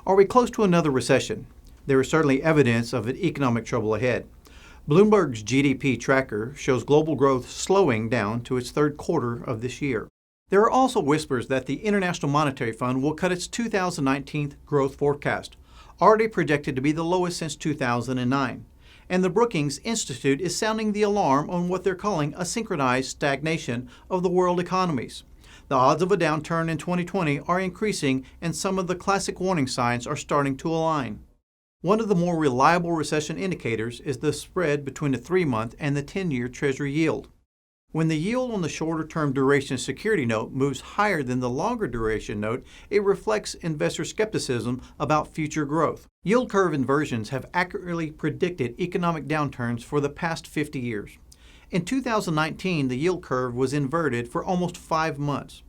Are we close to another recession? There is certainly evidence of an economic trouble ahead. Bloomberg's GDP tracker shows global growth slowing down to its third quarter of this year. There are also whispers that the International Monetary Fund will cut its 2019 growth forecast, already projected to be the lowest since 2009. And the Brookings Institute is sounding the alarm on what they're calling a synchronized stagnation of the world economies. The odds of a downturn in 2020 are increasing, and some of the classic warning signs are starting to align. One of the more reliable recession indicators is the spread between the 3-month and the 10-year Treasury yield. When the yield on the shorter-term duration security note moves higher than the longer duration note, it reflects investor skepticism about future growth. Yield curve inversions have accurately predicted economic downturns for the past 50 years. In 2019, the yield curve was inverted for almost 5 months.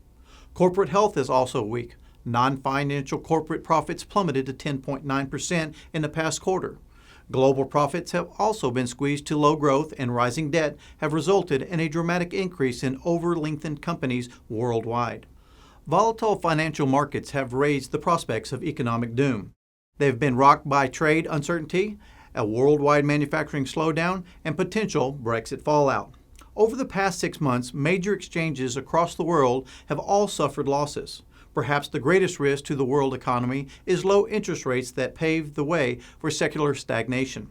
Corporate health is also weak. Non-financial corporate profits plummeted to 10.9% in the past quarter. Global profits have also been squeezed to low growth, and rising debt have resulted in a dramatic increase in over-lengthened companies worldwide. Volatile financial markets have raised the prospects of economic doom. They've been rocked by trade uncertainty, a worldwide manufacturing slowdown, and potential Brexit fallout. Over the past 6 months, major exchanges across the world have all suffered losses. Perhaps the greatest risk to the world economy is low interest rates that pave the way for secular stagnation.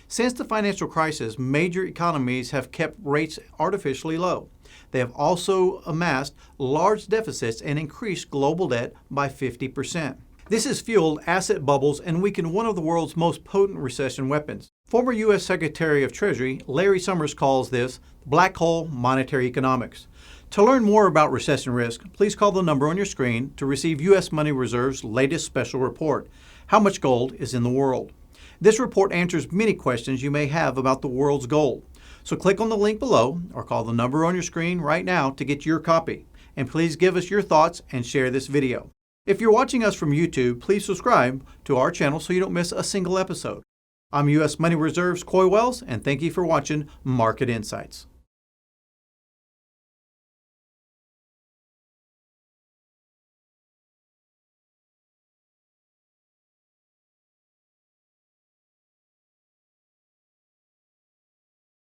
Since the financial crisis, major economies have kept rates artificially low. They have also amassed large deficits and increased global debt by 50%. This has fueled asset bubbles and weakened one of the world's most potent recession weapons. Former U.S. Secretary of Treasury Larry Summers calls this black hole monetary economics. To learn more about recession risk, please call the number on your screen to receive U.S. Money Reserve's latest special report, How Much Gold is in the World. This report answers many questions you may have about the world's gold. So click on the link below or call the number on your screen right now to get your copy. And please give us your thoughts and share this video. If you're watching us from YouTube, please subscribe to our channel so you don't miss a single episode. I'm U.S. Money Reserve's Coy Wells, and thank you for watching Market Insights.